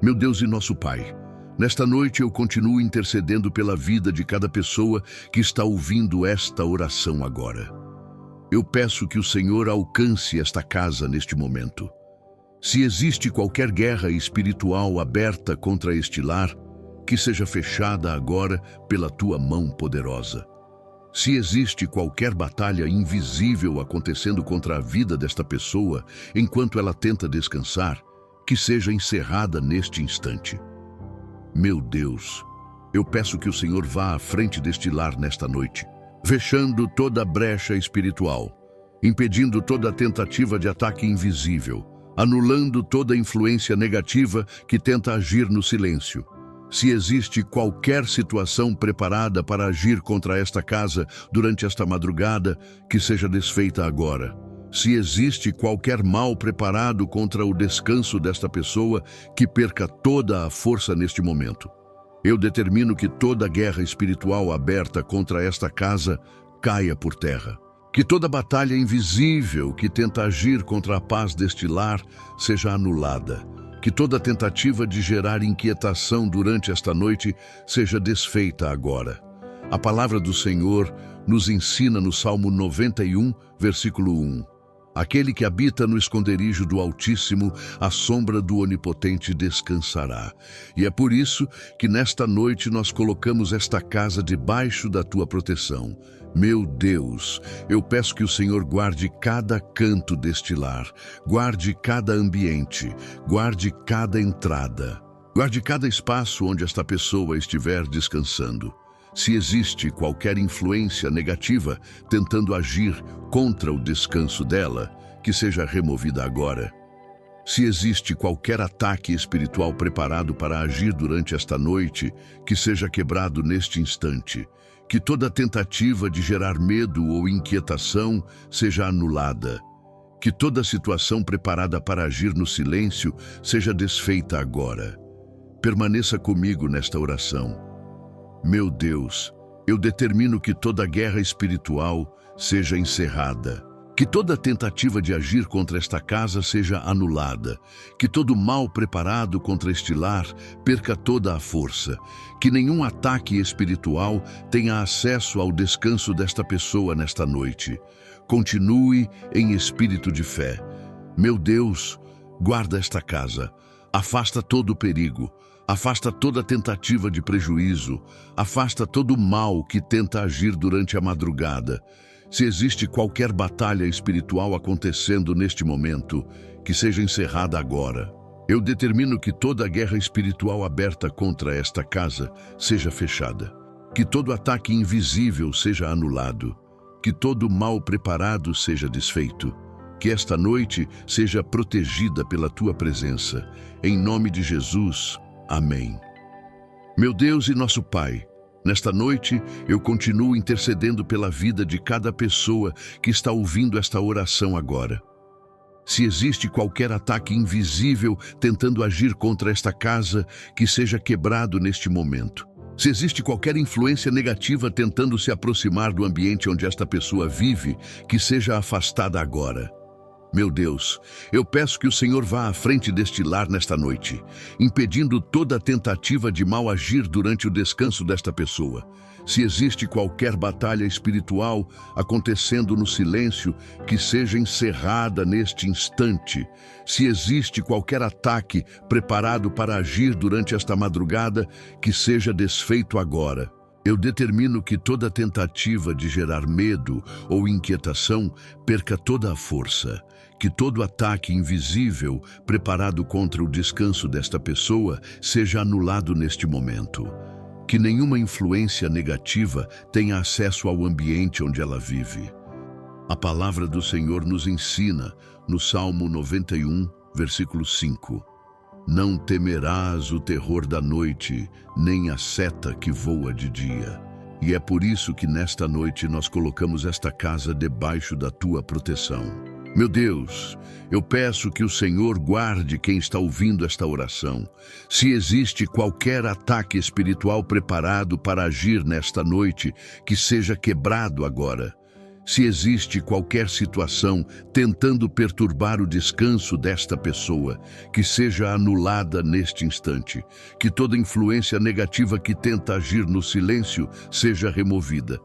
Meu Deus e nosso Pai, nesta noite eu continuo intercedendo pela vida de cada pessoa que está ouvindo esta oração agora. Eu peço que o Senhor alcance esta casa neste momento. Se existe qualquer guerra espiritual aberta contra este lar, que seja fechada agora pela tua mão poderosa. Se existe qualquer batalha invisível acontecendo contra a vida desta pessoa enquanto ela tenta descansar, que seja encerrada neste instante. Meu Deus, eu peço que o Senhor vá à frente deste lar nesta noite, fechando toda brecha espiritual, impedindo toda tentativa de ataque invisível, anulando toda influência negativa que tenta agir no silêncio. Se existe qualquer situação preparada para agir contra esta casa durante esta madrugada, que seja desfeita agora. Se existe qualquer mal preparado contra o descanso desta pessoa, que perca toda a força neste momento. Eu determino que toda guerra espiritual aberta contra esta casa caia por terra. Que toda batalha invisível que tenta agir contra a paz deste lar seja anulada. Que toda tentativa de gerar inquietação durante esta noite seja desfeita agora. A palavra do Senhor nos ensina no Salmo 91, versículo 1. Aquele que habita no esconderijo do Altíssimo, à sombra do Onipotente descansará. E é por isso que nesta noite nós colocamos esta casa debaixo da tua proteção. Meu Deus, eu peço que o Senhor guarde cada canto deste lar, guarde cada ambiente, guarde cada entrada, guarde cada espaço onde esta pessoa estiver descansando. Se existe qualquer influência negativa tentando agir contra o descanso dela, que seja removida agora. Se existe qualquer ataque espiritual preparado para agir durante esta noite, que seja quebrado neste instante. Que toda tentativa de gerar medo ou inquietação seja anulada. Que toda situação preparada para agir no silêncio seja desfeita agora. Permaneça comigo nesta oração. Meu Deus, eu determino que toda guerra espiritual seja encerrada. Que toda tentativa de agir contra esta casa seja anulada. Que todo mal preparado contra este lar perca toda a força. Que nenhum ataque espiritual tenha acesso ao descanso desta pessoa nesta noite. Continue em espírito de fé. Meu Deus, guarda esta casa. Afasta todo o perigo. Afasta toda tentativa de prejuízo. Afasta todo o mal que tenta agir durante a madrugada. Se existe qualquer batalha espiritual acontecendo neste momento, que seja encerrada agora. Eu determino que toda guerra espiritual aberta contra esta casa seja fechada. Que todo ataque invisível seja anulado. Que todo mal preparado seja desfeito. Que esta noite seja protegida pela tua presença. Em nome de Jesus. Amém. Meu Deus e nosso Pai, nesta noite eu continuo intercedendo pela vida de cada pessoa que está ouvindo esta oração agora. Se existe qualquer ataque invisível tentando agir contra esta casa, que seja quebrado neste momento. Se existe qualquer influência negativa tentando se aproximar do ambiente onde esta pessoa vive, que seja afastada agora. Meu Deus, eu peço que o Senhor vá à frente deste lar nesta noite, impedindo toda tentativa de mal agir durante o descanso desta pessoa. Se existe qualquer batalha espiritual acontecendo no silêncio, que seja encerrada neste instante. Se existe qualquer ataque preparado para agir durante esta madrugada, que seja desfeito agora. Eu determino que toda tentativa de gerar medo ou inquietação perca toda a força. Que todo ataque invisível preparado contra o descanso desta pessoa seja anulado neste momento. Que nenhuma influência negativa tenha acesso ao ambiente onde ela vive. A palavra do Senhor nos ensina no Salmo 91, versículo 5. Não temerás o terror da noite, nem a seta que voa de dia. E é por isso que nesta noite nós colocamos esta casa debaixo da tua proteção. Meu Deus, eu peço que o Senhor guarde quem está ouvindo esta oração. Se existe qualquer ataque espiritual preparado para agir nesta noite, que seja quebrado agora. Se existe qualquer situação tentando perturbar o descanso desta pessoa, que seja anulada neste instante. Que toda influência negativa que tenta agir no silêncio seja removida.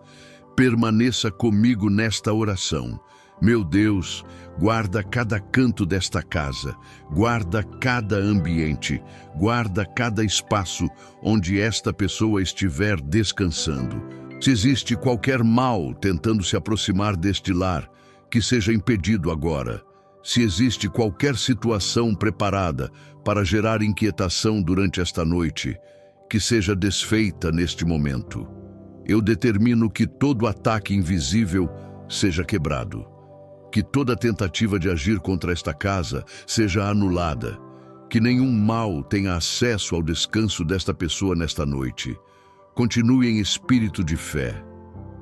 Permaneça comigo nesta oração. Meu Deus, guarda cada canto desta casa, guarda cada ambiente, guarda cada espaço onde esta pessoa estiver descansando. Se existe qualquer mal tentando se aproximar deste lar, que seja impedido agora. Se existe qualquer situação preparada para gerar inquietação durante esta noite, que seja desfeita neste momento. Eu determino que todo ataque invisível seja quebrado. Que toda tentativa de agir contra esta casa seja anulada. Que nenhum mal tenha acesso ao descanso desta pessoa nesta noite. Continue em espírito de fé.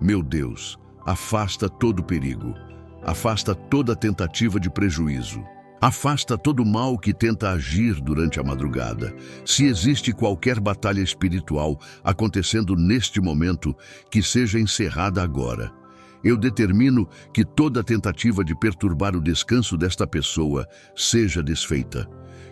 Meu Deus, afasta todo perigo. Afasta toda tentativa de prejuízo. Afasta todo mal que tenta agir durante a madrugada. Se existe qualquer batalha espiritual acontecendo neste momento, que seja encerrada agora. Eu determino que toda tentativa de perturbar o descanso desta pessoa seja desfeita.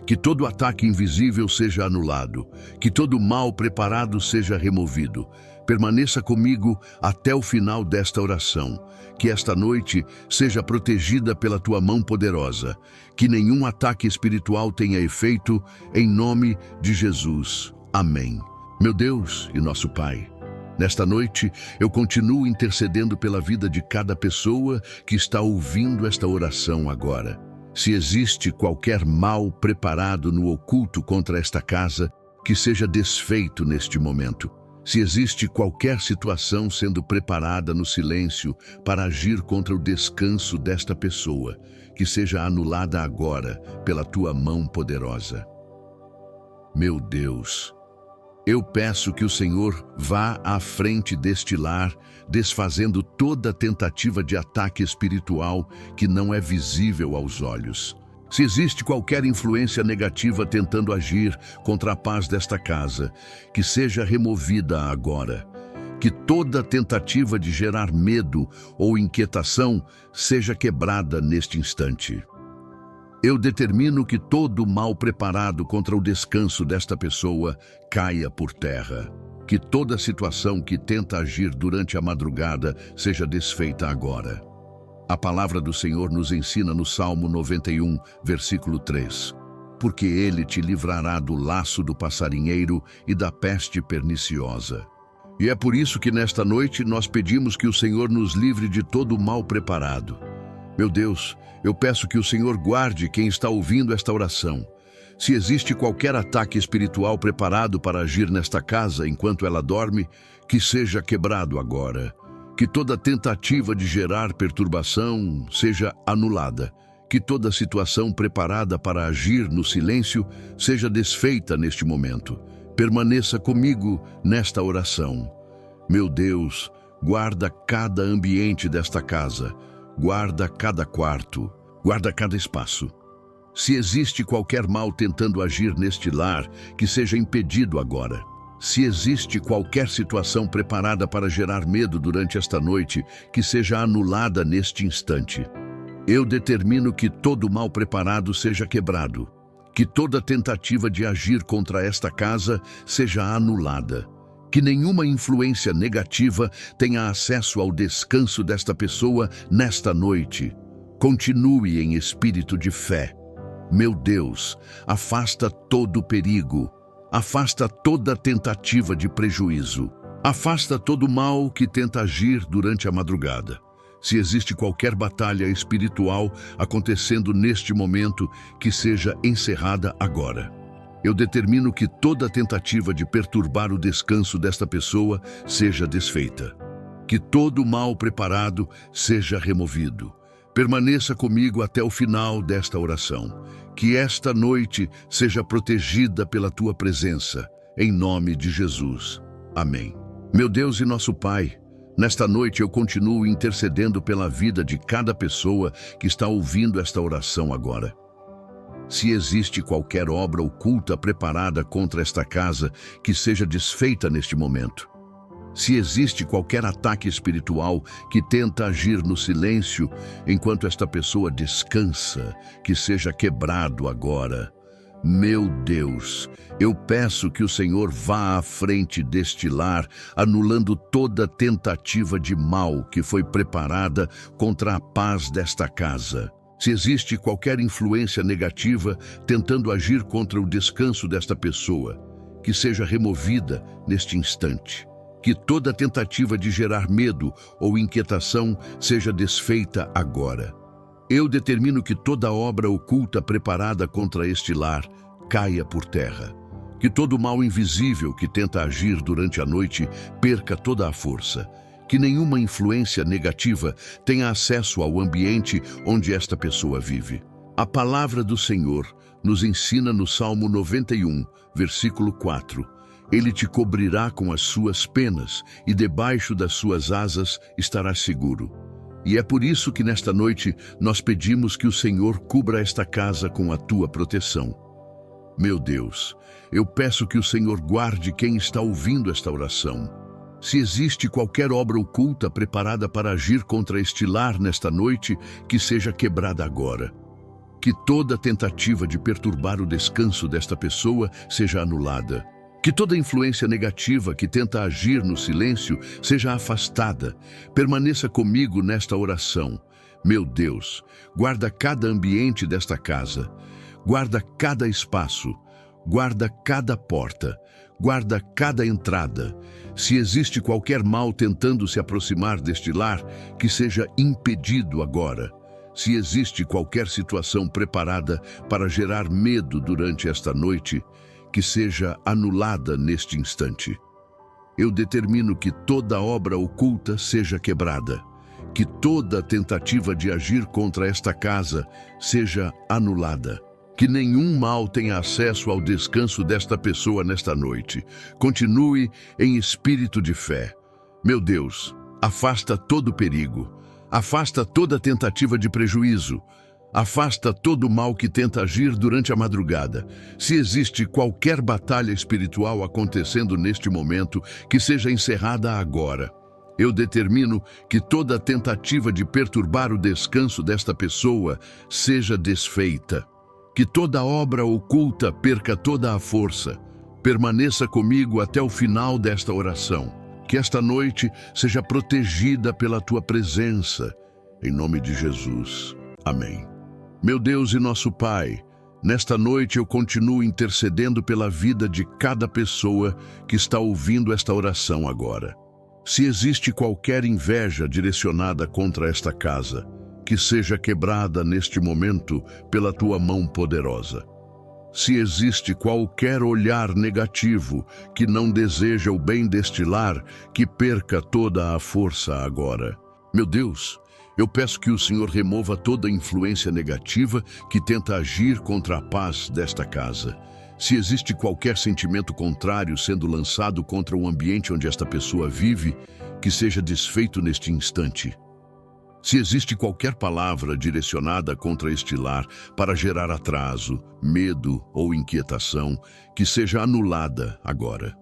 Que todo ataque invisível seja anulado. Que todo mal preparado seja removido. Permaneça comigo até o final desta oração. Que esta noite seja protegida pela tua mão poderosa. Que nenhum ataque espiritual tenha efeito, em nome de Jesus. Amém. Meu Deus e nosso Pai, nesta noite, eu continuo intercedendo pela vida de cada pessoa que está ouvindo esta oração agora. Se existe qualquer mal preparado no oculto contra esta casa, que seja desfeito neste momento. Se existe qualquer situação sendo preparada no silêncio para agir contra o descanso desta pessoa, que seja anulada agora pela tua mão poderosa. Meu Deus, eu peço que o Senhor vá à frente deste lar, desfazendo toda tentativa de ataque espiritual que não é visível aos olhos. Se existe qualquer influência negativa tentando agir contra a paz desta casa, que seja removida agora. Que toda tentativa de gerar medo ou inquietação seja quebrada neste instante. Eu determino que todo mal preparado contra o descanso desta pessoa caia por terra. Que toda situação que tenta agir durante a madrugada seja desfeita agora. A palavra do Senhor nos ensina no Salmo 91, versículo 3. Porque Ele te livrará do laço do passarinheiro e da peste perniciosa. E é por isso que nesta noite nós pedimos que o Senhor nos livre de todo o mal preparado. Meu Deus, eu peço que o Senhor guarde quem está ouvindo esta oração. Se existe qualquer ataque espiritual preparado para agir nesta casa enquanto ela dorme, que seja quebrado agora. Que toda tentativa de gerar perturbação seja anulada. Que toda situação preparada para agir no silêncio seja desfeita neste momento. Permaneça comigo nesta oração. Meu Deus, guarda cada ambiente desta casa. Guarda cada quarto, guarda cada espaço. Se existe qualquer mal tentando agir neste lar, que seja impedido agora. Se existe qualquer situação preparada para gerar medo durante esta noite, que seja anulada neste instante. Eu determino que todo mal preparado seja quebrado. Que toda tentativa de agir contra esta casa seja anulada. Que nenhuma influência negativa tenha acesso ao descanso desta pessoa nesta noite. Continue em espírito de fé. Meu Deus, afasta todo perigo. Afasta toda tentativa de prejuízo. Afasta todo mal que tenta agir durante a madrugada. Se existe qualquer batalha espiritual acontecendo neste momento, que seja encerrada agora. Eu determino que toda tentativa de perturbar o descanso desta pessoa seja desfeita. Que todo mal preparado seja removido. Permaneça comigo até o final desta oração. Que esta noite seja protegida pela tua presença, em nome de Jesus. Amém. Meu Deus e nosso Pai, nesta noite eu continuo intercedendo pela vida de cada pessoa que está ouvindo esta oração agora. Se existe qualquer obra oculta preparada contra esta casa, que seja desfeita neste momento. Se existe qualquer ataque espiritual que tenta agir no silêncio enquanto esta pessoa descansa, que seja quebrado agora. Meu Deus, eu peço que o Senhor vá à frente deste lar, anulando toda tentativa de mal que foi preparada contra a paz desta casa. Se existe qualquer influência negativa tentando agir contra o descanso desta pessoa, que seja removida neste instante. Que toda tentativa de gerar medo ou inquietação seja desfeita agora. Eu determino que toda obra oculta preparada contra este lar caia por terra. Que todo mal invisível que tenta agir durante a noite perca toda a força. Que nenhuma influência negativa tenha acesso ao ambiente onde esta pessoa vive. A palavra do Senhor nos ensina no Salmo 91, versículo 4. Ele te cobrirá com as suas penas e debaixo das suas asas estarás seguro. E é por isso que nesta noite nós pedimos que o Senhor cubra esta casa com a tua proteção. Meu Deus, eu peço que o Senhor guarde quem está ouvindo esta oração. Se existe qualquer obra oculta preparada para agir contra este lar nesta noite, que seja quebrada agora. Que toda tentativa de perturbar o descanso desta pessoa seja anulada. Que toda influência negativa que tenta agir no silêncio seja afastada. Permaneça comigo nesta oração. Meu Deus, guarda cada ambiente desta casa. Guarda cada espaço. Guarda cada porta. Guarda cada entrada. Se existe qualquer mal tentando se aproximar deste lar, que seja impedido agora. Se existe qualquer situação preparada para gerar medo durante esta noite, que seja anulada neste instante. Eu determino que toda obra oculta seja quebrada, que toda tentativa de agir contra esta casa seja anulada, que nenhum mal tenha acesso ao descanso desta pessoa nesta noite. Continue em espírito de fé. Meu Deus, afasta todo perigo, afasta toda tentativa de prejuízo, afasta todo o mal que tenta agir durante a madrugada. Se existe qualquer batalha espiritual acontecendo neste momento, que seja encerrada agora. Eu determino que toda tentativa de perturbar o descanso desta pessoa seja desfeita. Que toda obra oculta perca toda a força. Permaneça comigo até o final desta oração. Que esta noite seja protegida pela tua presença. Em nome de Jesus. Amém. Meu Deus e nosso Pai, nesta noite eu continuo intercedendo pela vida de cada pessoa que está ouvindo esta oração agora. Se existe qualquer inveja direcionada contra esta casa, que seja quebrada neste momento pela tua mão poderosa. Se existe qualquer olhar negativo que não deseja o bem deste lar, que perca toda a força agora. Meu Deus, eu peço que o Senhor remova toda influência negativa que tenta agir contra a paz desta casa. Se existe qualquer sentimento contrário sendo lançado contra o ambiente onde esta pessoa vive, que seja desfeito neste instante. Se existe qualquer palavra direcionada contra este lar para gerar atraso, medo ou inquietação, que seja anulada agora.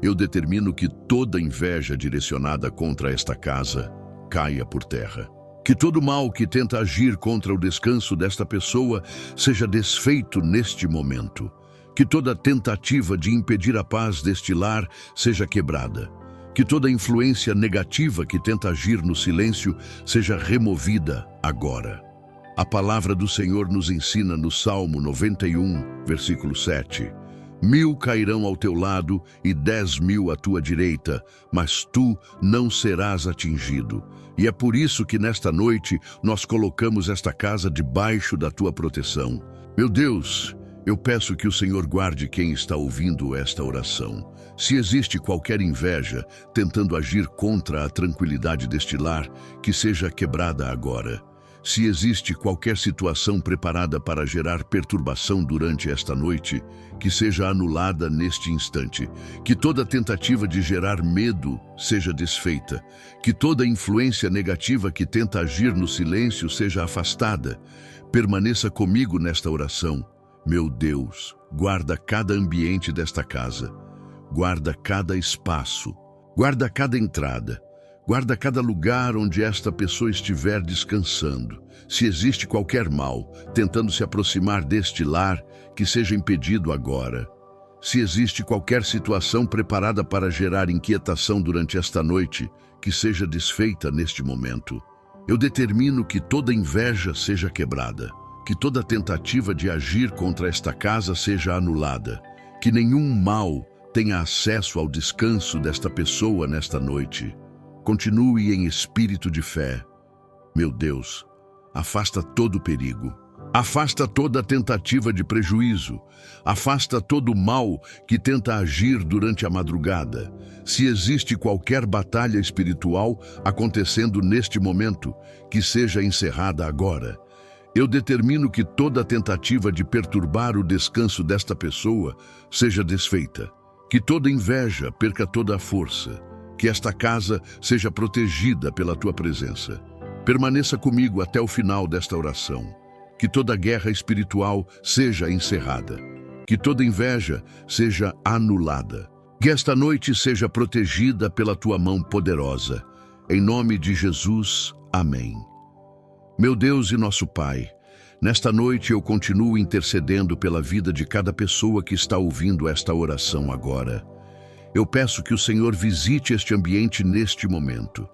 Eu determino que toda inveja direcionada contra esta casa caia por terra. Que todo mal que tenta agir contra o descanso desta pessoa seja desfeito neste momento. Que toda tentativa de impedir a paz deste lar seja quebrada. Que toda influência negativa que tenta agir no silêncio seja removida agora. A palavra do Senhor nos ensina no Salmo 91, versículo 7. 1000 cairão ao teu lado e 10.000 à tua direita, mas tu não serás atingido. E é por isso que nesta noite nós colocamos esta casa debaixo da tua proteção. Meu Deus, eu peço que o Senhor guarde quem está ouvindo esta oração. Se existe qualquer inveja tentando agir contra a tranquilidade deste lar, que seja quebrada agora. Se existe qualquer situação preparada para gerar perturbação durante esta noite, que seja anulada neste instante. Que toda tentativa de gerar medo seja desfeita. Que toda influência negativa que tenta agir no silêncio seja afastada. Permaneça comigo nesta oração. Meu Deus, guarda cada ambiente desta casa. Guarda cada espaço. Guarda cada entrada. Guarda cada lugar onde esta pessoa estiver descansando. Se existe qualquer mal tentando se aproximar deste lar, que seja impedido agora. Se existe qualquer situação preparada para gerar inquietação durante esta noite, que seja desfeita neste momento. Eu determino que toda inveja seja quebrada, que toda tentativa de agir contra esta casa seja anulada, que nenhum mal tenha acesso ao descanso desta pessoa nesta noite. Continue em espírito de fé. Meu Deus, afasta todo o perigo. Afasta toda tentativa de prejuízo. Afasta todo o mal que tenta agir durante a madrugada. Se existe qualquer batalha espiritual acontecendo neste momento, que seja encerrada agora. Eu determino que toda tentativa de perturbar o descanso desta pessoa seja desfeita. Que toda inveja perca toda a força. Que esta casa seja protegida pela tua presença. Permaneça comigo até o final desta oração. Que toda guerra espiritual seja encerrada. Que toda inveja seja anulada. Que esta noite seja protegida pela tua mão poderosa. Em nome de Jesus, amém. Meu Deus e nosso Pai, nesta noite eu continuo intercedendo pela vida de cada pessoa que está ouvindo esta oração agora. Eu peço que o Senhor visite este ambiente neste momento.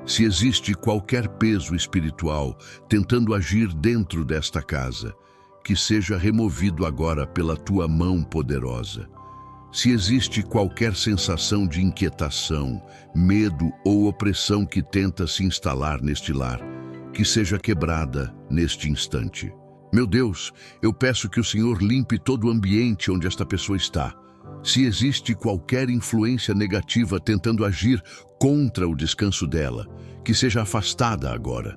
Se existe qualquer peso espiritual tentando agir dentro desta casa, que seja removido agora pela tua mão poderosa. Se existe qualquer sensação de inquietação, medo ou opressão que tenta se instalar neste lar, que seja quebrada neste instante. Meu Deus, eu peço que o Senhor limpe todo o ambiente onde esta pessoa está. Se existe qualquer influência negativa tentando agir contra o descanso dela, que seja afastada agora.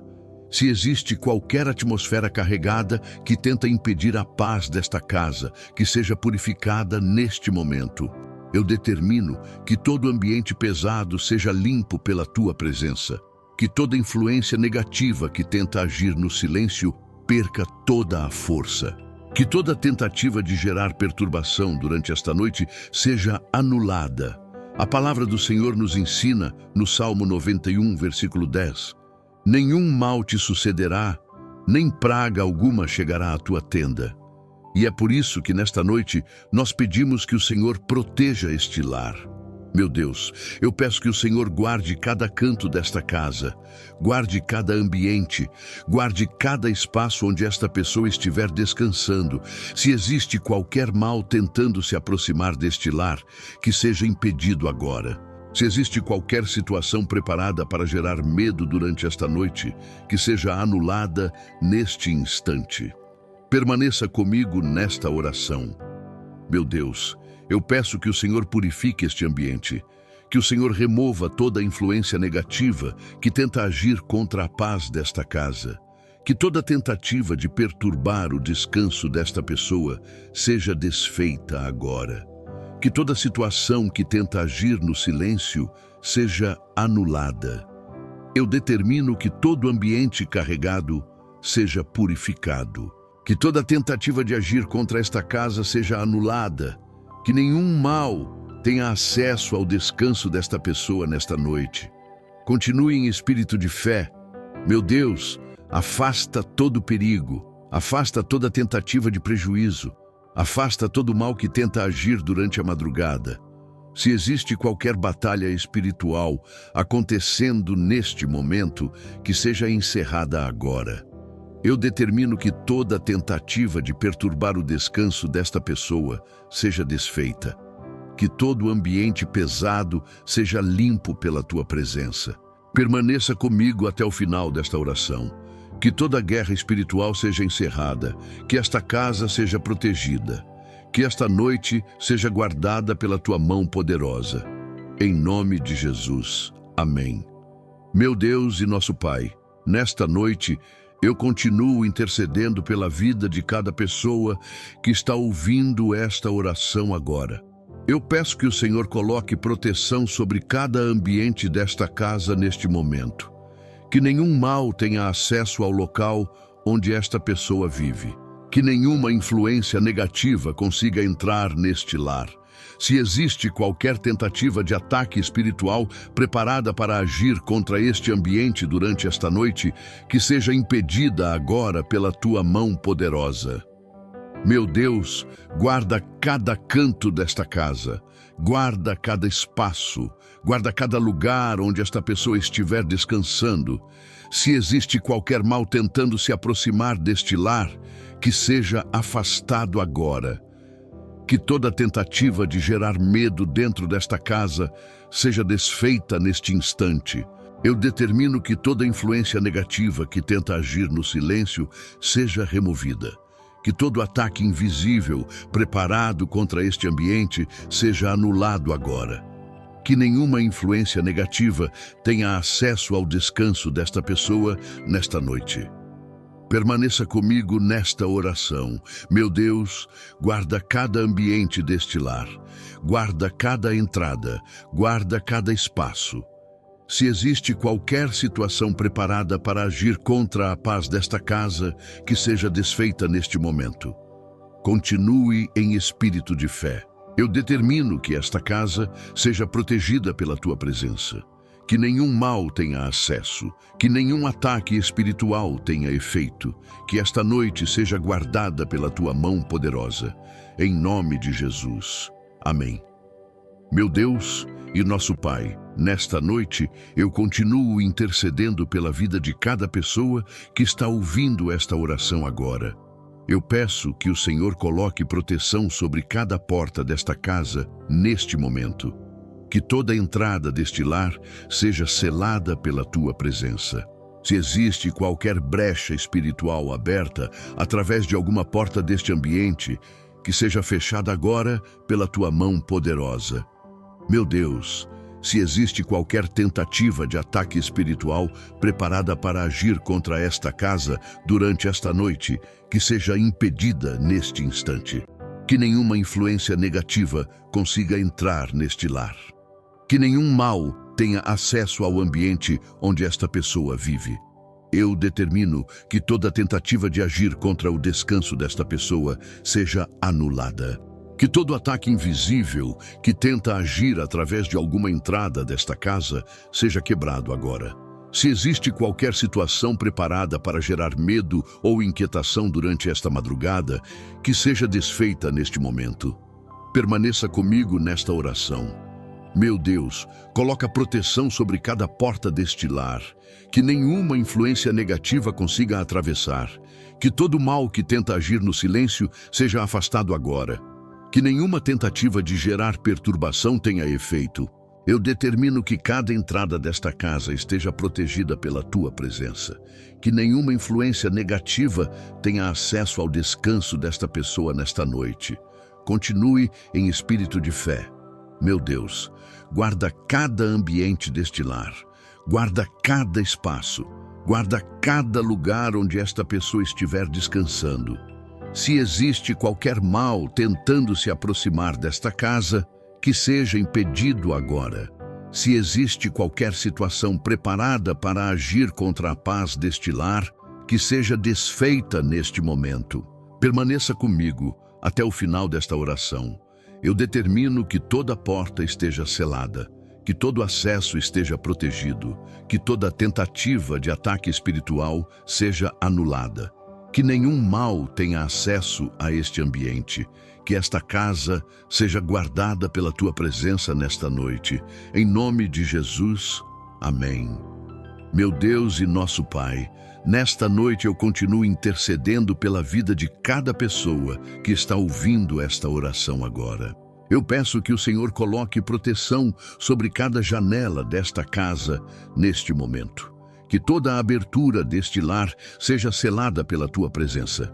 Se existe qualquer atmosfera carregada que tenta impedir a paz desta casa, que seja purificada neste momento. Eu determino que todo ambiente pesado seja limpo pela tua presença. Que toda influência negativa que tenta agir no silêncio perca toda a força. Que toda tentativa de gerar perturbação durante esta noite seja anulada. A palavra do Senhor nos ensina, no Salmo 91, versículo 10, nenhum mal te sucederá, nem praga alguma chegará à tua tenda. E é por isso que nesta noite nós pedimos que o Senhor proteja este lar. Meu Deus, eu peço que o Senhor guarde cada canto desta casa, guarde cada ambiente, guarde cada espaço onde esta pessoa estiver descansando. Se existe qualquer mal tentando se aproximar deste lar, que seja impedido agora. Se existe qualquer situação preparada para gerar medo durante esta noite, que seja anulada neste instante. Permaneça comigo nesta oração. Meu Deus, eu peço que o Senhor purifique este ambiente, que o Senhor remova toda a influência negativa que tenta agir contra a paz desta casa, que toda tentativa de perturbar o descanso desta pessoa seja desfeita agora, que toda situação que tenta agir no silêncio seja anulada. Eu determino que todo ambiente carregado seja purificado, que toda tentativa de agir contra esta casa seja anulada, que nenhum mal tenha acesso ao descanso desta pessoa nesta noite. Continue em espírito de fé. Meu Deus, afasta todo perigo, afasta toda tentativa de prejuízo, afasta todo mal que tenta agir durante a madrugada. Se existe qualquer batalha espiritual acontecendo neste momento, que seja encerrada agora. Eu determino que toda tentativa de perturbar o descanso desta pessoa seja desfeita. Que todo ambiente pesado seja limpo pela tua presença. Permaneça comigo até o final desta oração. Que toda guerra espiritual seja encerrada. Que esta casa seja protegida. Que esta noite seja guardada pela tua mão poderosa. Em nome de Jesus. Amém. Meu Deus e nosso Pai, nesta noite, eu continuo intercedendo pela vida de cada pessoa que está ouvindo esta oração agora. Eu peço que o Senhor coloque proteção sobre cada ambiente desta casa neste momento. Que nenhum mal tenha acesso ao local onde esta pessoa vive. Que nenhuma influência negativa consiga entrar neste lar. se existe qualquer tentativa de ataque espiritual preparada para agir contra este ambiente durante esta noite, que seja impedida agora pela tua mão poderosa. Meu Deus, guarda cada canto desta casa, guarda cada espaço, guarda cada lugar onde esta pessoa estiver descansando. Se existe qualquer mal tentando se aproximar deste lar, que seja afastado agora. Que toda tentativa de gerar medo dentro desta casa seja desfeita neste instante. Eu determino que toda influência negativa que tenta agir no silêncio seja removida. Que todo ataque invisível preparado contra este ambiente seja anulado agora. Que nenhuma influência negativa tenha acesso ao descanso desta pessoa nesta noite. Permaneça comigo nesta oração. Meu Deus, guarda cada ambiente deste lar, guarda cada entrada, guarda cada espaço. Se existe qualquer situação preparada para agir contra a paz desta casa, que seja desfeita neste momento. Continue em espírito de fé. Eu determino que esta casa seja protegida pela tua presença. Que nenhum mal tenha acesso, que nenhum ataque espiritual tenha efeito, que esta noite seja guardada pela tua mão poderosa. Em nome de Jesus. Amém. Meu Deus e nosso Pai, nesta noite eu continuo intercedendo pela vida de cada pessoa que está ouvindo esta oração agora. Eu peço que o Senhor coloque proteção sobre cada porta desta casa neste momento. Que toda entrada deste lar seja selada pela tua presença. Se existe qualquer brecha espiritual aberta através de alguma porta deste ambiente, que seja fechada agora pela tua mão poderosa. Meu Deus, se existe qualquer tentativa de ataque espiritual preparada para agir contra esta casa durante esta noite, que seja impedida neste instante. Que nenhuma influência negativa consiga entrar neste lar. Que nenhum mal tenha acesso ao ambiente onde esta pessoa vive. Eu determino que toda tentativa de agir contra o descanso desta pessoa seja anulada. Que todo ataque invisível que tenta agir através de alguma entrada desta casa seja quebrado agora. Se existe qualquer situação preparada para gerar medo ou inquietação durante esta madrugada, que seja desfeita neste momento. Permaneça comigo nesta oração. Meu Deus, coloca proteção sobre cada porta deste lar, que nenhuma influência negativa consiga atravessar, que todo mal que tenta agir no silêncio seja afastado agora, que nenhuma tentativa de gerar perturbação tenha efeito. Eu determino que cada entrada desta casa esteja protegida pela tua presença, que nenhuma influência negativa tenha acesso ao descanso desta pessoa nesta noite. Continue em espírito de fé. Meu Deus, guarda cada ambiente deste lar, guarda cada espaço, guarda cada lugar onde esta pessoa estiver descansando. Se existe qualquer mal tentando se aproximar desta casa, que seja impedido agora. Se existe qualquer situação preparada para agir contra a paz deste lar, que seja desfeita neste momento. Permaneça comigo até o final desta oração. Eu determino que toda porta esteja selada, que todo acesso esteja protegido, que toda tentativa de ataque espiritual seja anulada, que nenhum mal tenha acesso a este ambiente, que esta casa seja guardada pela tua presença nesta noite. Em nome de Jesus, amém. Meu Deus e nosso Pai, nesta noite eu continuo intercedendo pela vida de cada pessoa que está ouvindo esta oração agora. Eu peço que o Senhor coloque proteção sobre cada janela desta casa neste momento. Que toda a abertura deste lar seja selada pela tua presença.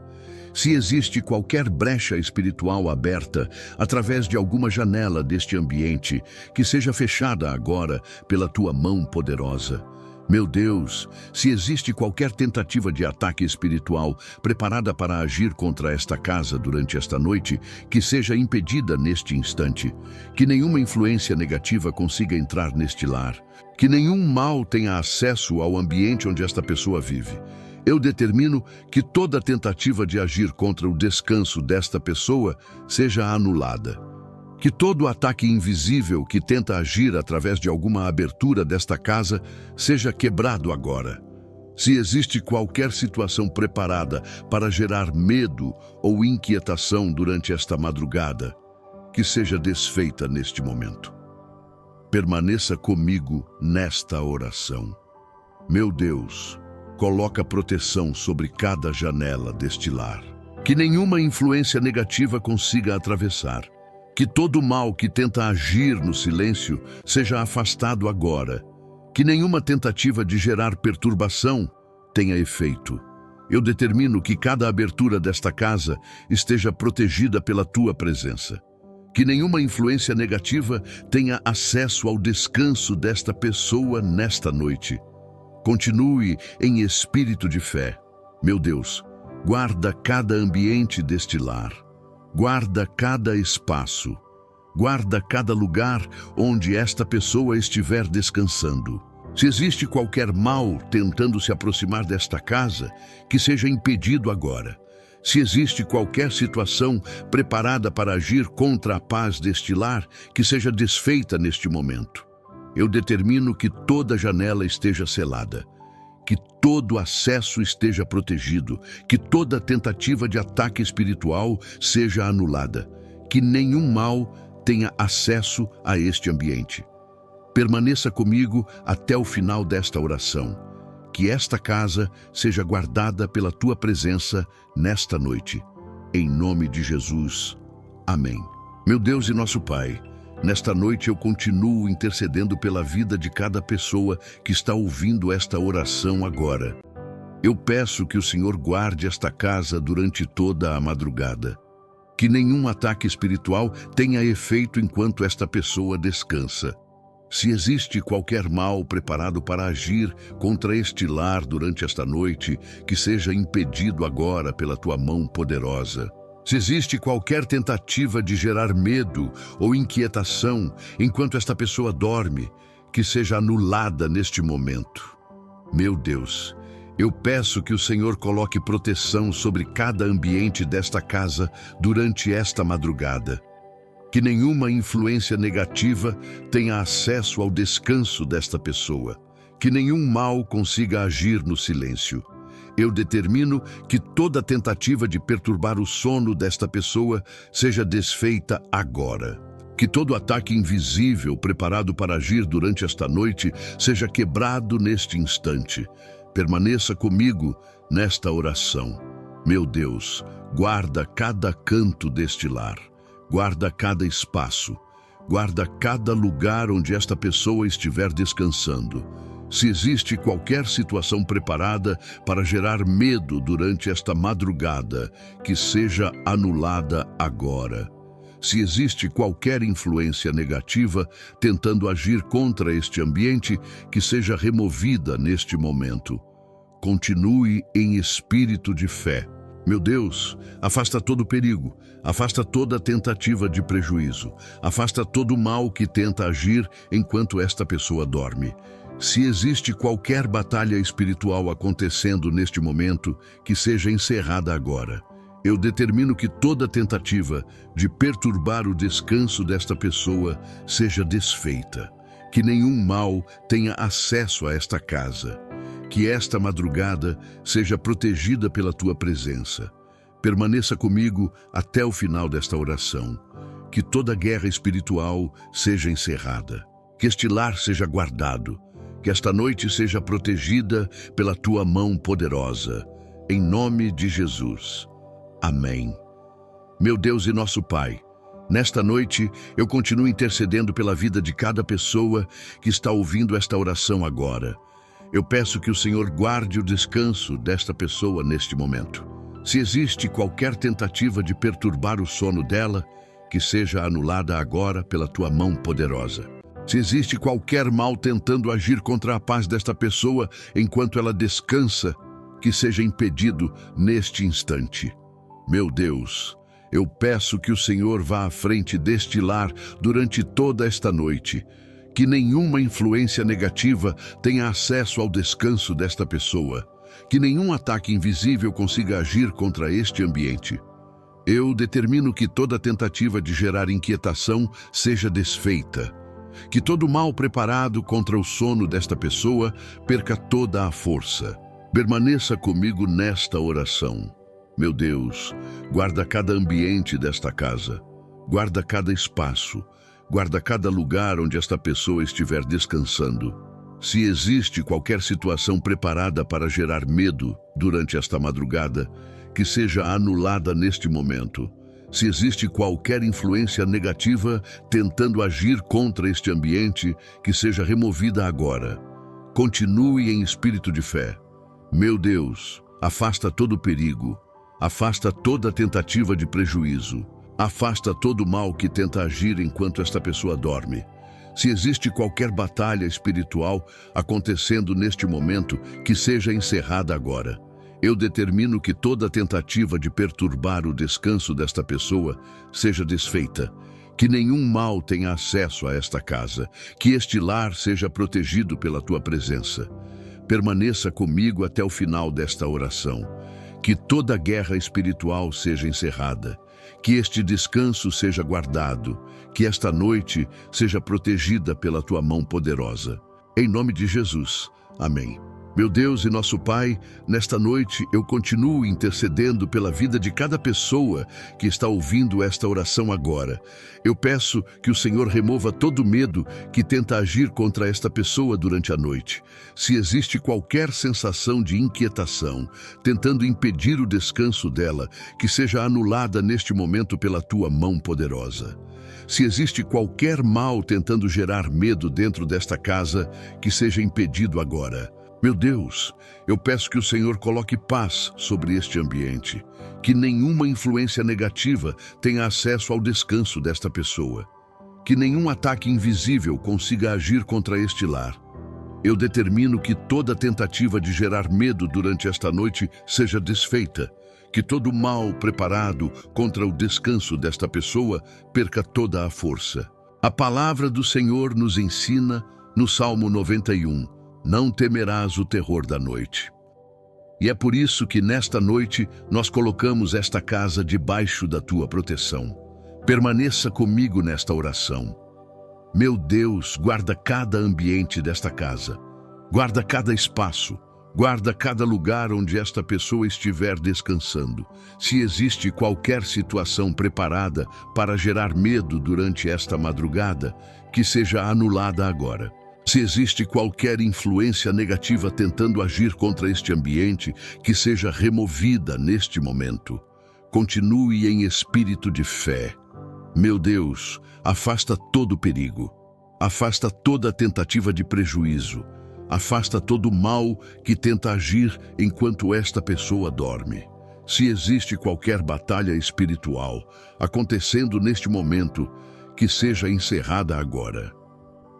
Se existe qualquer brecha espiritual aberta através de alguma janela deste ambiente, que seja fechada agora pela tua mão poderosa. Meu Deus, se existe qualquer tentativa de ataque espiritual preparada para agir contra esta casa durante esta noite, que seja impedida neste instante. Que nenhuma influência negativa consiga entrar neste lar. Que nenhum mal tenha acesso ao ambiente onde esta pessoa vive. Eu determino que toda tentativa de agir contra o descanso desta pessoa seja anulada. Que todo ataque invisível que tenta agir através de alguma abertura desta casa seja quebrado agora. Se existe qualquer situação preparada para gerar medo ou inquietação durante esta madrugada, que seja desfeita neste momento. Permaneça comigo nesta oração. Meu Deus, coloca proteção sobre cada janela deste lar. Que nenhuma influência negativa consiga atravessar. Que todo mal que tenta agir no silêncio seja afastado agora. Que nenhuma tentativa de gerar perturbação tenha efeito. Eu determino que cada abertura desta casa esteja protegida pela tua presença. Que nenhuma influência negativa tenha acesso ao descanso desta pessoa nesta noite. Continue em espírito de fé. Meu Deus, guarda cada ambiente deste lar. Guarda cada espaço. Guarda cada lugar onde esta pessoa estiver descansando. Se existe qualquer mal tentando se aproximar desta casa, que seja impedido agora. Se existe qualquer situação preparada para agir contra a paz deste lar, que seja desfeita neste momento. Eu determino que toda janela esteja selada, que todo acesso esteja protegido, que toda tentativa de ataque espiritual seja anulada, que nenhum mal tenha acesso a este ambiente. Permaneça comigo até o final desta oração. Que esta casa seja guardada pela tua presença nesta noite. Em nome de Jesus. Amém. Meu Deus e nosso Pai, nesta noite eu continuo intercedendo pela vida de cada pessoa que está ouvindo esta oração agora. Eu peço que o Senhor guarde esta casa durante toda a madrugada. Que nenhum ataque espiritual tenha efeito enquanto esta pessoa descansa. Se existe qualquer mal preparado para agir contra este lar durante esta noite, que seja impedido agora pela tua mão poderosa. Se existe qualquer tentativa de gerar medo ou inquietação enquanto esta pessoa dorme, que seja anulada neste momento. Meu Deus, eu peço que o Senhor coloque proteção sobre cada ambiente desta casa durante esta madrugada. Que nenhuma influência negativa tenha acesso ao descanso desta pessoa. Que nenhum mal consiga agir no silêncio. Eu determino que toda tentativa de perturbar o sono desta pessoa seja desfeita agora. Que todo ataque invisível preparado para agir durante esta noite seja quebrado neste instante. Permaneça comigo nesta oração. Meu Deus, guarda cada canto deste lar. Guarda cada espaço, guarda cada lugar onde esta pessoa estiver descansando. Se existe qualquer situação preparada para gerar medo durante esta madrugada, que seja anulada agora. Se existe qualquer influência negativa tentando agir contra este ambiente, que seja removida neste momento. Continue em espírito de fé. Meu Deus, afasta todo perigo, afasta toda tentativa de prejuízo, afasta todo mal que tenta agir enquanto esta pessoa dorme. Se existe qualquer batalha espiritual acontecendo neste momento, que seja encerrada agora. Eu determino que toda tentativa de perturbar o descanso desta pessoa seja desfeita, que nenhum mal tenha acesso a esta casa. Que esta madrugada seja protegida pela tua presença. Permaneça comigo até o final desta oração. Que toda guerra espiritual seja encerrada. Que este lar seja guardado. Que esta noite seja protegida pela tua mão poderosa. Em nome de Jesus. Amém. Meu Deus e nosso Pai, nesta noite eu continuo intercedendo pela vida de cada pessoa que está ouvindo esta oração agora. Eu peço que o Senhor guarde o descanso desta pessoa neste momento. Se existe qualquer tentativa de perturbar o sono dela, que seja anulada agora pela tua mão poderosa. Se existe qualquer mal tentando agir contra a paz desta pessoa enquanto ela descansa, que seja impedido neste instante. Meu Deus, eu peço que o Senhor vá à frente deste lar durante toda esta noite. Que nenhuma influência negativa tenha acesso ao descanso desta pessoa. Que nenhum ataque invisível consiga agir contra este ambiente. Eu determino que toda tentativa de gerar inquietação seja desfeita, que todo mal preparado contra o sono desta pessoa perca toda a força. Permaneça comigo nesta oração. Meu Deus, guarda cada ambiente desta casa, guarda cada espaço, guarda cada lugar onde esta pessoa estiver descansando. Se existe qualquer situação preparada para gerar medo durante esta madrugada, que seja anulada neste momento. Se existe qualquer influência negativa tentando agir contra este ambiente, que seja removida agora. Continue em espírito de fé. Meu Deus, afasta todo perigo, afasta toda tentativa de prejuízo, afasta todo mal que tenta agir enquanto esta pessoa dorme. Se existe qualquer batalha espiritual acontecendo neste momento, que seja encerrada agora. Eu determino que toda tentativa de perturbar o descanso desta pessoa seja desfeita, que nenhum mal tenha acesso a esta casa, que este lar seja protegido pela tua presença. Permaneça comigo até o final desta oração, que toda guerra espiritual seja encerrada, que este descanso seja guardado, que esta noite seja protegida pela tua mão poderosa. Em nome de Jesus. Amém. Meu Deus e nosso Pai, nesta noite eu continuo intercedendo pela vida de cada pessoa que está ouvindo esta oração agora. Eu peço que o Senhor remova todo medo que tenta agir contra esta pessoa durante a noite. Se existe qualquer sensação de inquietação, tentando impedir o descanso dela, que seja anulada neste momento pela tua mão poderosa. Se existe qualquer mal tentando gerar medo dentro desta casa, que seja impedido agora. Meu Deus, eu peço que o Senhor coloque paz sobre este ambiente, que nenhuma influência negativa tenha acesso ao descanso desta pessoa, que nenhum ataque invisível consiga agir contra este lar. Eu determino que toda tentativa de gerar medo durante esta noite seja desfeita, que todo mal preparado contra o descanso desta pessoa perca toda a força. A palavra do Senhor nos ensina no Salmo 91, não temerás o terror da noite. E é por isso que nesta noite nós colocamos esta casa debaixo da tua proteção. Permaneça comigo nesta oração. Meu Deus, guarda cada ambiente desta casa. Guarda cada espaço. Guarda cada lugar onde esta pessoa estiver descansando. Se existe qualquer situação preparada para gerar medo durante esta madrugada, que seja anulada agora. Se existe qualquer influência negativa tentando agir contra este ambiente, que seja removida neste momento. Continue em espírito de fé. Meu Deus, afasta todo perigo. Afasta toda tentativa de prejuízo. Afasta todo mal que tenta agir enquanto esta pessoa dorme. Se existe qualquer batalha espiritual acontecendo neste momento, que seja encerrada agora.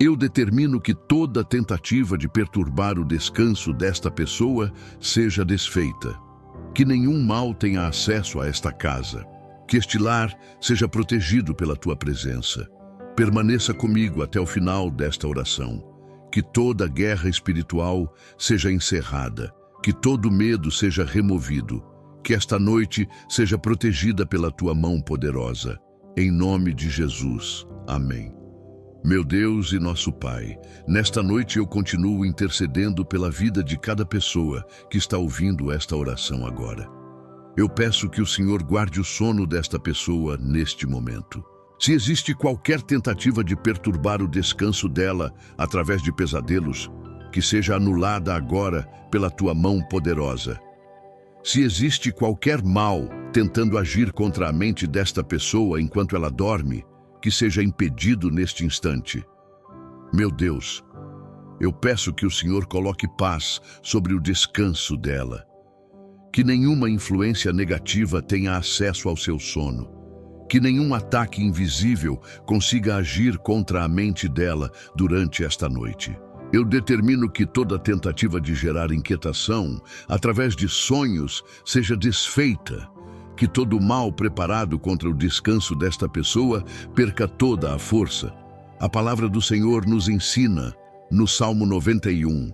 Eu determino que toda tentativa de perturbar o descanso desta pessoa seja desfeita, que nenhum mal tenha acesso a esta casa, que este lar seja protegido pela tua presença. Permaneça comigo até o final desta oração, que toda guerra espiritual seja encerrada, que todo medo seja removido, que esta noite seja protegida pela tua mão poderosa. Em nome de Jesus. Amém. Meu Deus e nosso Pai, nesta noite eu continuo intercedendo pela vida de cada pessoa que está ouvindo esta oração agora. Eu peço que o Senhor guarde o sono desta pessoa neste momento. Se existe qualquer tentativa de perturbar o descanso dela através de pesadelos, que seja anulada agora pela tua mão poderosa. Se existe qualquer mal tentando agir contra a mente desta pessoa enquanto ela dorme, que seja impedido neste instante. Meu Deus, eu peço que o Senhor coloque paz sobre o descanso dela, que nenhuma influência negativa tenha acesso ao seu sono, que nenhum ataque invisível consiga agir contra a mente dela durante esta noite. Eu determino que toda tentativa de gerar inquietação através de sonhos seja desfeita, que todo mal preparado contra o descanso desta pessoa perca toda a força. A palavra do Senhor nos ensina no Salmo 91.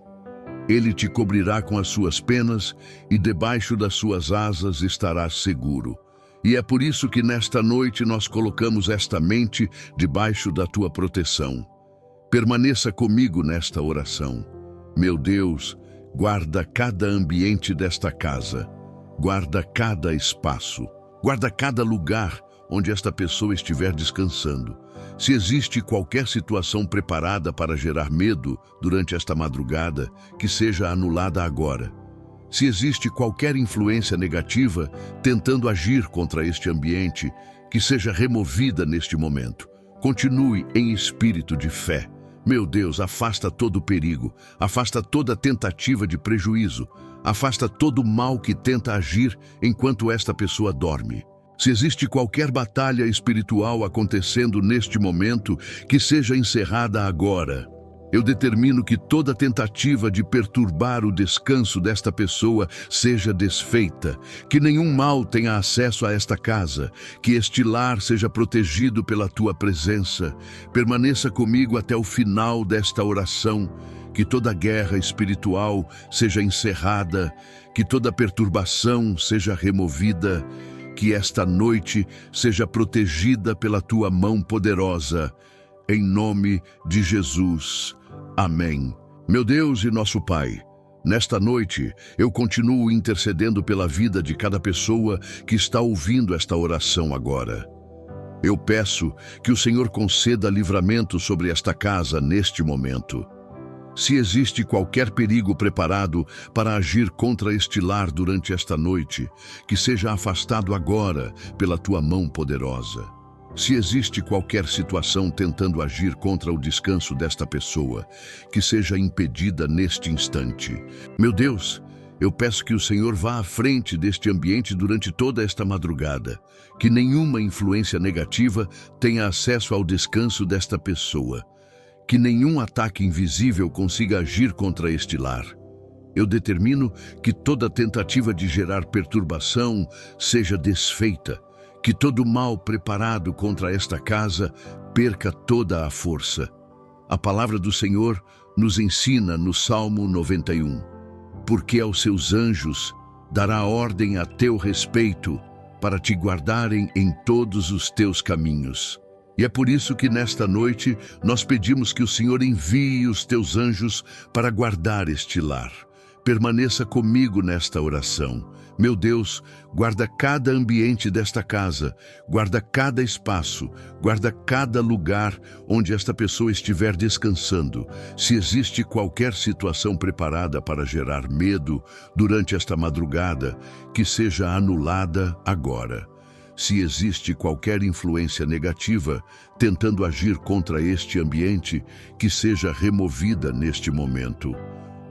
Ele te cobrirá com as suas penas e debaixo das suas asas estarás seguro. E é por isso que nesta noite nós colocamos esta mente debaixo da tua proteção. Permaneça comigo nesta oração. Meu Deus, guarda cada ambiente desta casa, guarda cada espaço, guarda cada lugar onde esta pessoa estiver descansando. Se existe qualquer situação preparada para gerar medo durante esta madrugada, que seja anulada agora. Se existe qualquer influência negativa tentando agir contra este ambiente, que seja removida neste momento. Continue em espírito de fé. Meu Deus, afasta todo o perigo, afasta toda tentativa de prejuízo, afasta todo o mal que tenta agir enquanto esta pessoa dorme. Se existe qualquer batalha espiritual acontecendo neste momento, que seja encerrada agora. Eu determino que toda tentativa de perturbar o descanso desta pessoa seja desfeita, que nenhum mal tenha acesso a esta casa, que este lar seja protegido pela tua presença. Permaneça comigo até o final desta oração, que toda guerra espiritual seja encerrada, que toda perturbação seja removida, que esta noite seja protegida pela tua mão poderosa. Em nome de Jesus. Amém. Meu Deus e nosso Pai, nesta noite eu continuo intercedendo pela vida de cada pessoa que está ouvindo esta oração agora. Eu peço que o Senhor conceda livramento sobre esta casa neste momento. Se existe qualquer perigo preparado para agir contra este lar durante esta noite, que seja afastado agora pela tua mão poderosa. Se existe qualquer situação tentando agir contra o descanso desta pessoa, que seja impedida neste instante. Meu Deus, eu peço que o Senhor vá à frente deste ambiente durante toda esta madrugada, que nenhuma influência negativa tenha acesso ao descanso desta pessoa, que nenhum ataque invisível consiga agir contra este lar. Eu determino que toda tentativa de gerar perturbação seja desfeita, que todo mal preparado contra esta casa perca toda a força. A palavra do Senhor nos ensina no Salmo 91. Porque aos seus anjos dará ordem a teu respeito, para te guardarem em todos os teus caminhos. E é por isso que nesta noite nós pedimos que o Senhor envie os teus anjos para guardar este lar. Permaneça comigo nesta oração. Meu Deus, guarda cada ambiente desta casa, guarda cada espaço, guarda cada lugar onde esta pessoa estiver descansando. Se existe qualquer situação preparada para gerar medo durante esta madrugada, que seja anulada agora. Se existe qualquer influência negativa tentando agir contra este ambiente, que seja removida neste momento.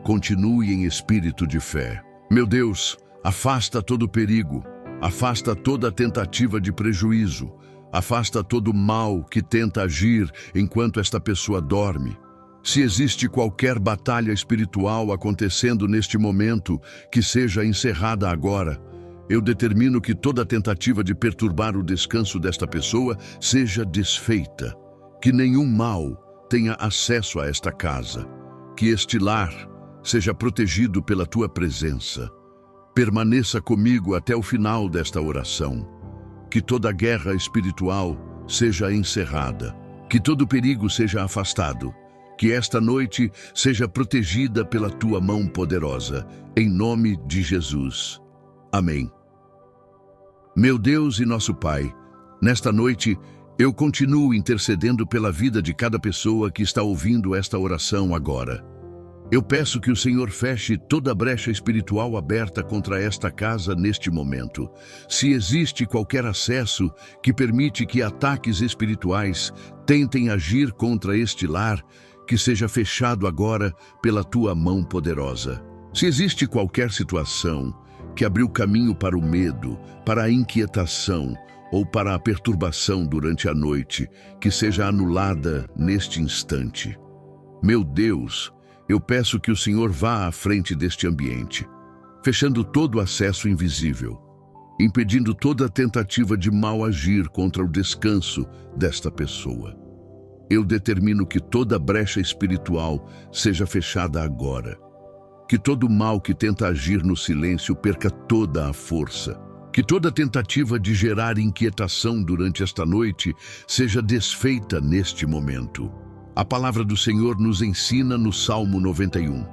Continue em espírito de fé. Meu Deus, afasta todo perigo, afasta toda tentativa de prejuízo, afasta todo mal que tenta agir enquanto esta pessoa dorme. Se existe qualquer batalha espiritual acontecendo neste momento, que seja encerrada agora. Eu determino que toda tentativa de perturbar o descanso desta pessoa seja desfeita, que nenhum mal tenha acesso a esta casa, que este lar seja protegido pela tua presença. Permaneça comigo até o final desta oração. Que toda guerra espiritual seja encerrada. Que todo perigo seja afastado. Que esta noite seja protegida pela tua mão poderosa. Em nome de Jesus. Amém. Meu Deus e nosso Pai, nesta noite eu continuo intercedendo pela vida de cada pessoa que está ouvindo esta oração agora. Eu peço que o Senhor feche toda a brecha espiritual aberta contra esta casa neste momento. Se existe qualquer acesso que permite que ataques espirituais tentem agir contra este lar, que seja fechado agora pela tua mão poderosa. Se existe qualquer situação que abriu caminho para o medo, para a inquietação ou para a perturbação durante a noite, que seja anulada neste instante. Meu Deus, eu peço que o Senhor vá à frente deste ambiente, fechando todo o acesso invisível, impedindo toda tentativa de mal agir contra o descanso desta pessoa. Eu determino que toda brecha espiritual seja fechada agora, que todo mal que tenta agir no silêncio perca toda a força, Que toda tentativa de gerar inquietação durante esta noite seja desfeita neste momento. A palavra do Senhor nos ensina no Salmo 91.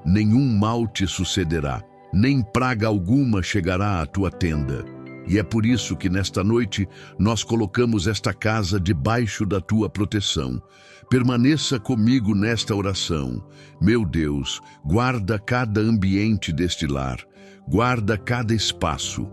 Nenhum mal te sucederá, nem praga alguma chegará à tua tenda. E é por isso que nesta noite nós colocamos esta casa debaixo da tua proteção. Permaneça comigo nesta oração. Meu Deus, guarda cada ambiente deste lar, guarda cada espaço,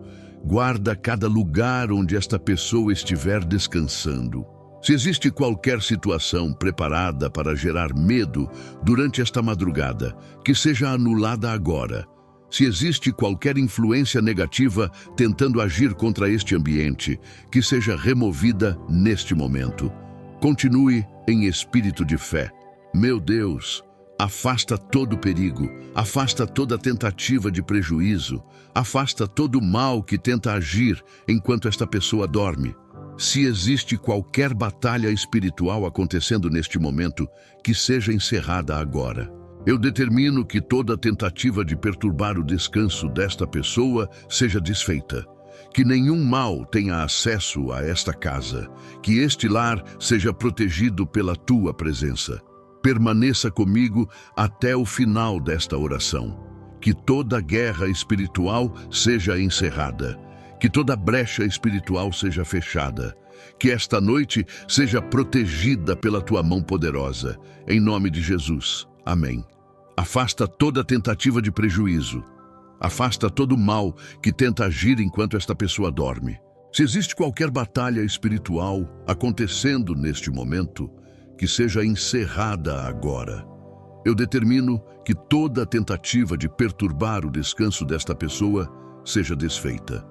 guarda cada lugar onde esta pessoa estiver descansando. Se existe qualquer situação preparada para gerar medo durante esta madrugada, que seja anulada agora. Se existe qualquer influência negativa tentando agir contra este ambiente, que seja removida neste momento. Continue em espírito de fé. Meu Deus, afasta todo perigo, afasta toda tentativa de prejuízo, afasta todo mal que tenta agir enquanto esta pessoa dorme. Se existe qualquer batalha espiritual acontecendo neste momento, que seja encerrada agora. Eu determino que toda tentativa de perturbar o descanso desta pessoa seja desfeita. Que nenhum mal tenha acesso a esta casa. Que este lar seja protegido pela tua presença. Permaneça comigo até o final desta oração. Que toda guerra espiritual seja encerrada. Que toda brecha espiritual seja fechada. Que esta noite seja protegida pela tua mão poderosa. Em nome de Jesus. Amém. Afasta toda tentativa de prejuízo. Afasta todo mal que tenta agir enquanto esta pessoa dorme. Se existe qualquer batalha espiritual acontecendo neste momento, que seja encerrada agora. Eu determino que toda tentativa de perturbar o descanso desta pessoa seja desfeita.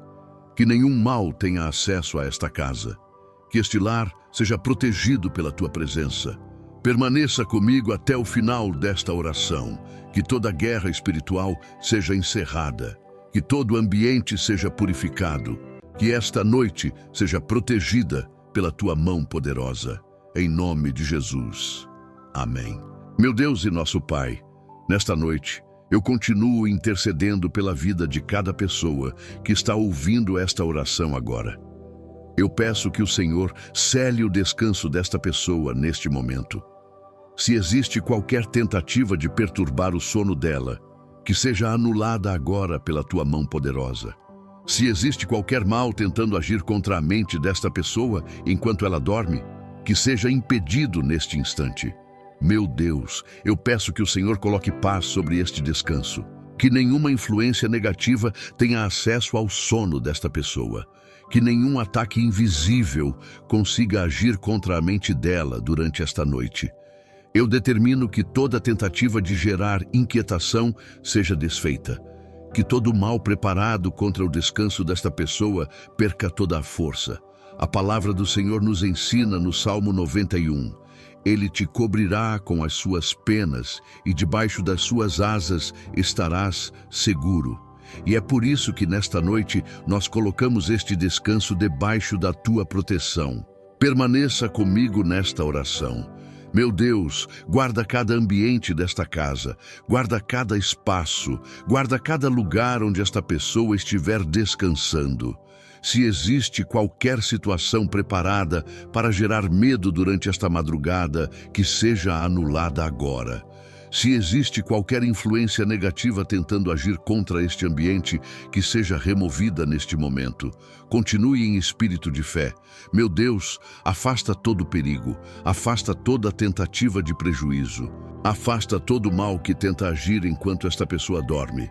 Que nenhum mal tenha acesso a esta casa. Que este lar seja protegido pela tua presença. Permaneça comigo até o final desta oração. Que toda guerra espiritual seja encerrada. Que todo ambiente seja purificado. Que esta noite seja protegida pela tua mão poderosa. Em nome de Jesus. Amém. Meu Deus e nosso Pai, nesta noite, eu continuo intercedendo pela vida de cada pessoa que está ouvindo esta oração agora. Eu peço que o Senhor cele o descanso desta pessoa neste momento. Se existe qualquer tentativa de perturbar o sono dela, que seja anulada agora pela tua mão poderosa. Se existe qualquer mal tentando agir contra a mente desta pessoa enquanto ela dorme, que seja impedido neste instante. Meu Deus, eu peço que o Senhor coloque paz sobre este descanso. Que nenhuma influência negativa tenha acesso ao sono desta pessoa. Que nenhum ataque invisível consiga agir contra a mente dela durante esta noite. Eu determino que toda tentativa de gerar inquietação seja desfeita. Que todo mal preparado contra o descanso desta pessoa perca toda a força. A palavra do Senhor nos ensina no Salmo 91. Ele te cobrirá com as suas penas e debaixo das suas asas estarás seguro. E é por isso que nesta noite nós colocamos este descanso debaixo da tua proteção. Permaneça comigo nesta oração. Meu Deus, guarda cada ambiente desta casa, guarda cada espaço, guarda cada lugar onde esta pessoa estiver descansando. Se existe qualquer situação preparada para gerar medo durante esta madrugada, que seja anulada agora. Se existe qualquer influência negativa tentando agir contra este ambiente, que seja removida neste momento. Continue em espírito de fé. Meu Deus, afasta todo perigo, afasta toda tentativa de prejuízo, afasta todo mal que tenta agir enquanto esta pessoa dorme.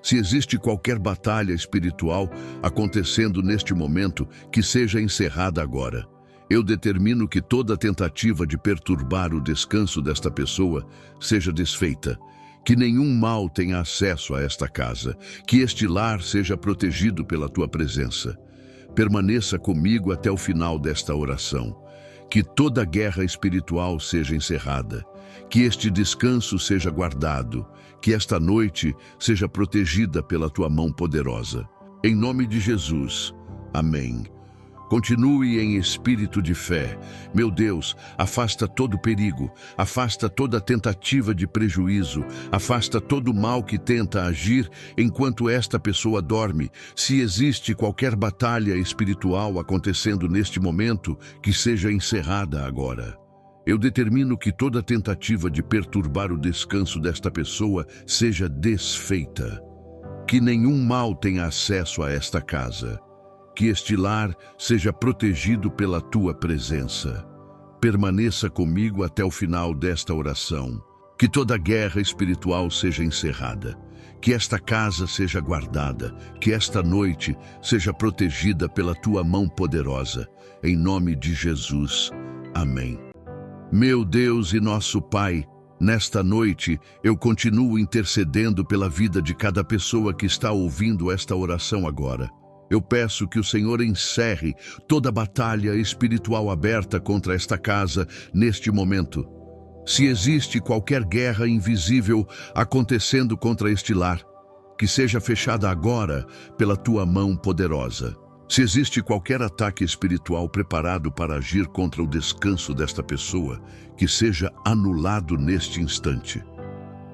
Se existe qualquer batalha espiritual acontecendo neste momento, que seja encerrada agora. Eu determino que toda tentativa de perturbar o descanso desta pessoa seja desfeita. Que nenhum mal tenha acesso a esta casa. Que este lar seja protegido pela tua presença. Permaneça comigo até o final desta oração. Que toda guerra espiritual seja encerrada. Que este descanso seja guardado. Que esta noite seja protegida pela tua mão poderosa. Em nome de Jesus. Amém. Continue em espírito de fé. Meu Deus, afasta todo perigo, afasta toda tentativa de prejuízo, afasta todo mal que tenta agir enquanto esta pessoa dorme. Se existe qualquer batalha espiritual acontecendo neste momento, que seja encerrada agora. Eu determino que toda tentativa de perturbar o descanso desta pessoa seja desfeita. Que nenhum mal tenha acesso a esta casa. Que este lar seja protegido pela tua presença. Permaneça comigo até o final desta oração. Que toda guerra espiritual seja encerrada. Que esta casa seja guardada. Que esta noite seja protegida pela tua mão poderosa. Em nome de Jesus. Amém. Meu Deus e nosso Pai, nesta noite eu continuo intercedendo pela vida de cada pessoa que está ouvindo esta oração agora. Eu peço que o Senhor encerre toda batalha espiritual aberta contra esta casa neste momento. Se existe qualquer guerra invisível acontecendo contra este lar, que seja fechada agora pela tua mão poderosa. Se existe qualquer ataque espiritual preparado para agir contra o descanso desta pessoa, que seja anulado neste instante.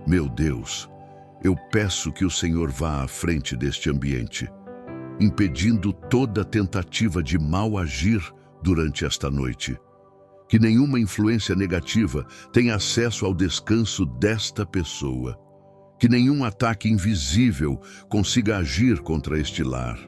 Meu Deus, eu peço que o Senhor vá à frente deste ambiente, impedindo toda tentativa de mal agir durante esta noite. Que nenhuma influência negativa tenha acesso ao descanso desta pessoa. Que nenhum ataque invisível consiga agir contra este lar.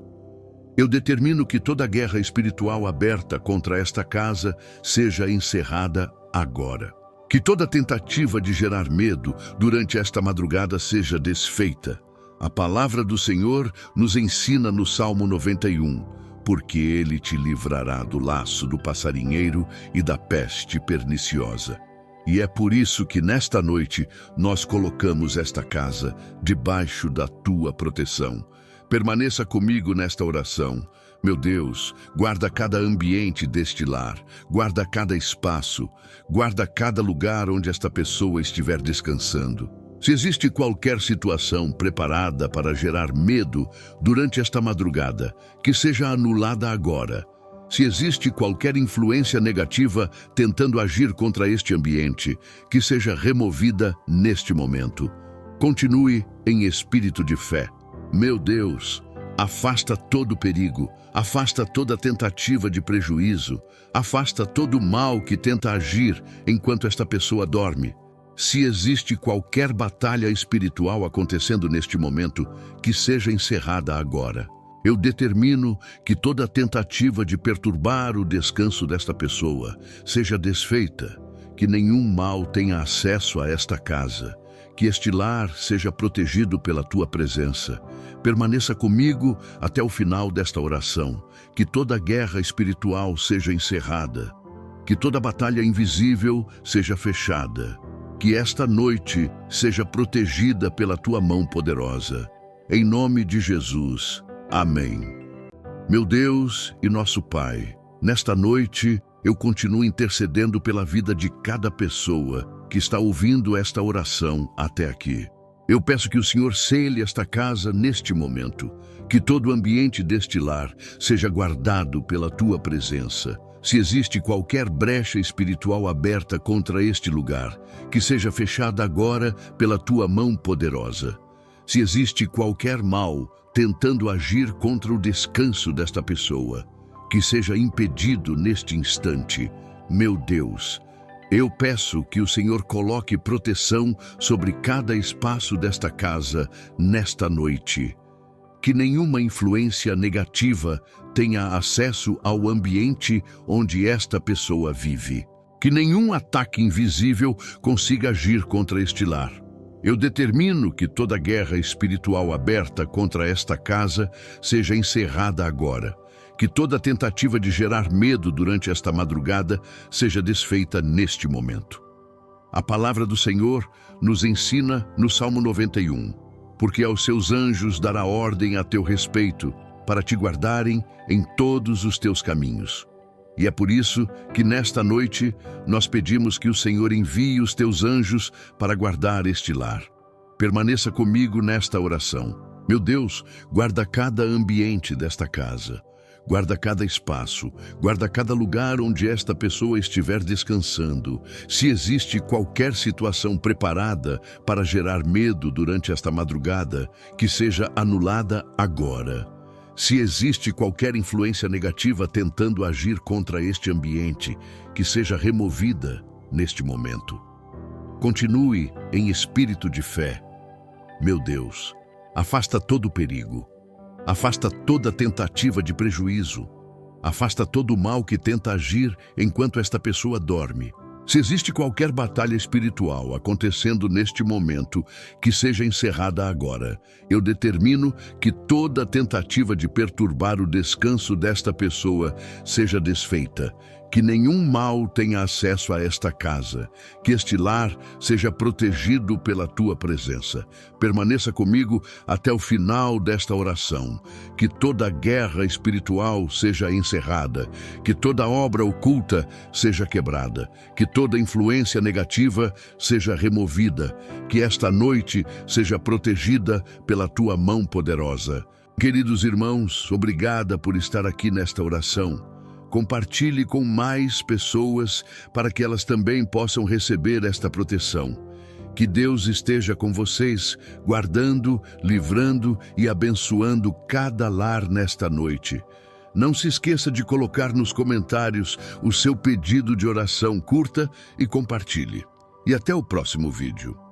Eu determino que toda guerra espiritual aberta contra esta casa seja encerrada agora. Que toda tentativa de gerar medo durante esta madrugada seja desfeita. A palavra do Senhor nos ensina no Salmo 91, porque Ele te livrará do laço do passarinheiro e da peste perniciosa. E é por isso que nesta noite nós colocamos esta casa debaixo da tua proteção. Permaneça comigo nesta oração. Meu Deus, guarda cada ambiente deste lar, guarda cada espaço, guarda cada lugar onde esta pessoa estiver descansando. Se existe qualquer situação preparada para gerar medo durante esta madrugada, que seja anulada agora. Se existe qualquer influência negativa tentando agir contra este ambiente, que seja removida neste momento. Continue em espírito de fé. Meu Deus, afasta todo perigo, afasta toda tentativa de prejuízo, afasta todo mal que tenta agir enquanto esta pessoa dorme. Se existe qualquer batalha espiritual acontecendo neste momento, que seja encerrada agora. Eu determino que toda tentativa de perturbar o descanso desta pessoa seja desfeita, que nenhum mal tenha acesso a esta casa, que este lar seja protegido pela tua presença. Permaneça comigo até o final desta oração, que toda guerra espiritual seja encerrada, que toda batalha invisível seja fechada. Que esta noite seja protegida pela tua mão poderosa. Em nome de Jesus. Amém. Meu Deus e nosso Pai, nesta noite eu continuo intercedendo pela vida de cada pessoa que está ouvindo esta oração até aqui. Eu peço que o Senhor cele esta casa neste momento, que todo o ambiente deste lar seja guardado pela tua presença. Se existe qualquer brecha espiritual aberta contra este lugar, que seja fechada agora pela tua mão poderosa. Se existe qualquer mal tentando agir contra o descanso desta pessoa, que seja impedido neste instante. Meu Deus, eu peço que o Senhor coloque proteção sobre cada espaço desta casa nesta noite. Que nenhuma influência negativa tenha acesso ao ambiente onde esta pessoa vive. Que nenhum ataque invisível consiga agir contra este lar. Eu determino que toda guerra espiritual aberta contra esta casa seja encerrada agora. Que toda tentativa de gerar medo durante esta madrugada seja desfeita neste momento. A palavra do Senhor nos ensina no Salmo 91. Porque aos seus anjos dará ordem a teu respeito, para te guardarem em todos os teus caminhos. E é por isso que nesta noite nós pedimos que o Senhor envie os teus anjos para guardar este lar. Permaneça comigo nesta oração. Meu Deus, guarda cada ambiente desta casa. Guarda cada espaço, guarda cada lugar onde esta pessoa estiver descansando. Se existe qualquer situação preparada para gerar medo durante esta madrugada, que seja anulada agora. Se existe qualquer influência negativa tentando agir contra este ambiente, que seja removida neste momento. Continue em espírito de fé. Meu Deus, afasta todo o perigo. Afasta toda tentativa de prejuízo. Afasta todo o mal que tenta agir enquanto esta pessoa dorme. Se existe qualquer batalha espiritual acontecendo neste momento, que seja encerrada agora. Eu determino que toda tentativa de perturbar o descanso desta pessoa seja desfeita. Que nenhum mal tenha acesso a esta casa. Que este lar seja protegido pela tua presença. Permaneça comigo até o final desta oração. Que toda guerra espiritual seja encerrada. Que toda obra oculta seja quebrada. Que toda influência negativa seja removida. Que esta noite seja protegida pela tua mão poderosa. Queridos irmãos, obrigada por estar aqui nesta oração. Compartilhe com mais pessoas para que elas também possam receber esta proteção. Que Deus esteja com vocês, guardando, livrando e abençoando cada lar nesta noite. Não se esqueça de colocar nos comentários o seu pedido de oração, curta e compartilhe. E até o próximo vídeo.